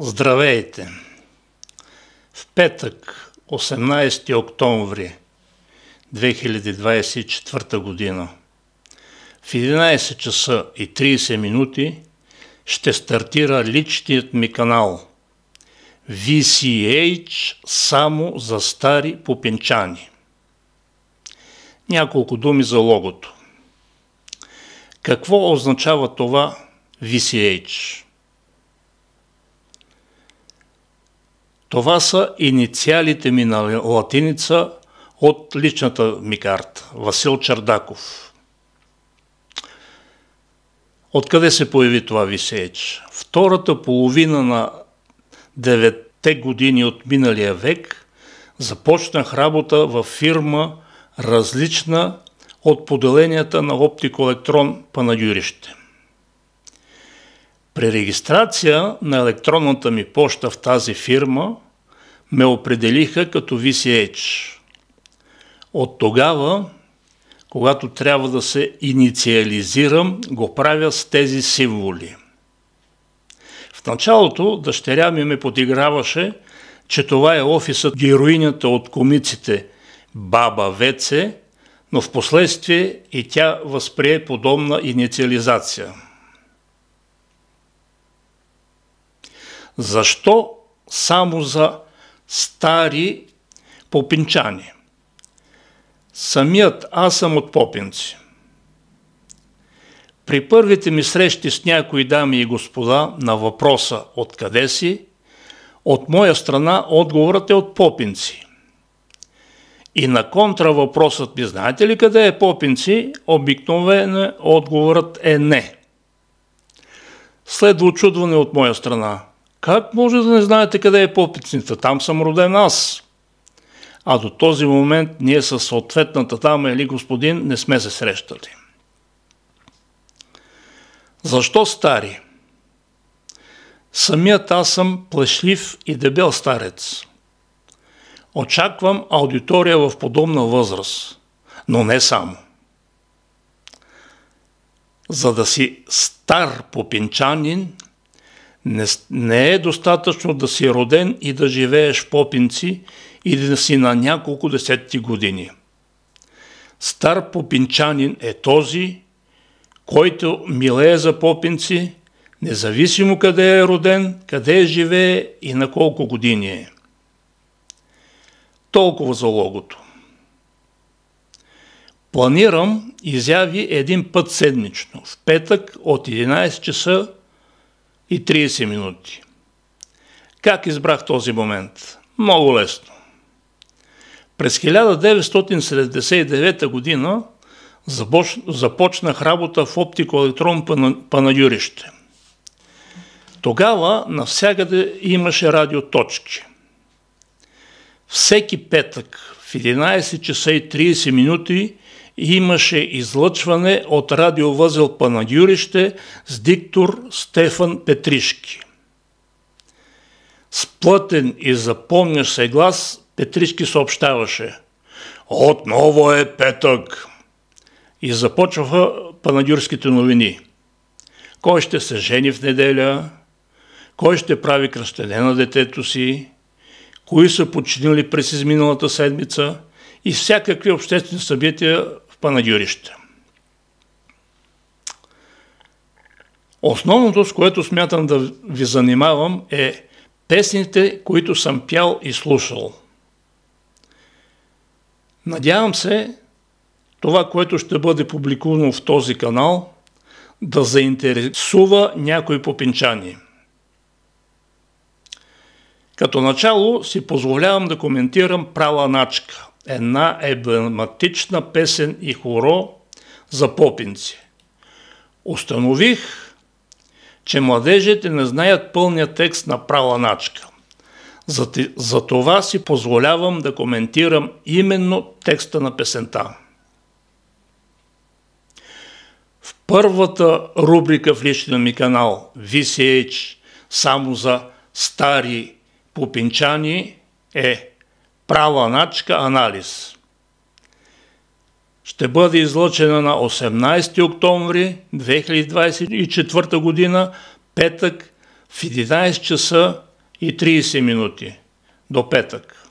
Здравейте! В петък, 18 октомври 2024 година, в 11 часа и 30 минути ще стартира личният ми канал VCH само за стари попинчани. Няколко думи за логото. Какво означава това VCH? Това са инициалите ми на латиница от личната ми карта. Васил Чардаков. Откъде се появи това VCH? Втората половина на 9-те години от миналия век започнах работа във фирма, различна от поделенията на Оптико-електрон Панагюрище. При регистрация на електронната ми поща в тази фирма ме определиха като VCH. От тогава, когато трябва да се инициализирам, го правя с тези символи. В началото дъщеря ми ме подиграваше, че това е офисът героинята от комиците Баба Веце, но в последствие и тя възприе подобна инициализация. Защо само за стари попинчани? Самият аз съм от Попинци. При първите ми срещи с някои дами и господа на въпроса откъде си, от моя страна отговорът е от Попинци. И на контра въпросът ми, знаете ли къде е Попинци, обикновено отговорът е не. Следва очудване от моя страна. Как може да не знаете къде е Попинци? Там съм роден аз. А до този момент ние със съответната дама или господин не сме се срещали. Защо стари? Самият аз съм плешлив и дебел старец. Очаквам аудитория в подобна възраст, но не само. За да си стар попинчанин, не е достатъчно да си роден и да живееш в Попинци и да си на няколко десетки години. Стар попинчанин е този, който милее за Попинци, независимо къде е роден, къде живее и на колко години е. Толкова за логото. Планирам изяви един път седмично, в петък от 11 часа и 30 минути. Как избрах този момент? Много лесно. През 1979 година започнах работа в Оптико-електрон Панагюрище. Тогава навсякъде имаше радиоточки. Всеки петък в 11 часа и 30 минути имаше излъчване от радиовъзел Панагюрище с диктор Стефан Петришки. С плътен и запомнящ се глас Петришки съобщаваше: „Отново е петък!“ И започваха панагюрските новини. Кой ще се жени в неделя? Кой ще прави кръщене на детето си? Кои са починали през изминалата седмица? И всякакви обществени събития в Панагюрище. Основното, с което смятам да ви занимавам, е песните, които съм пял и слушал. Надявам се това, което ще бъде публикувано в този канал, да заинтересува някои попинчани. Като начало си позволявам да коментирам Права начка, една емблематична песен и хоро за Попинци. Установих, че младежите не знаят пълния текст на Права начка. За това си позволявам да коментирам именно текста на песента. В първата рубрика в личния ми канал VCH само за стари попинчани е Права начка анализ. Ще бъде излъчена на 18 октомври 2024 година, петък, в 11 часа и 30 минути. До петък.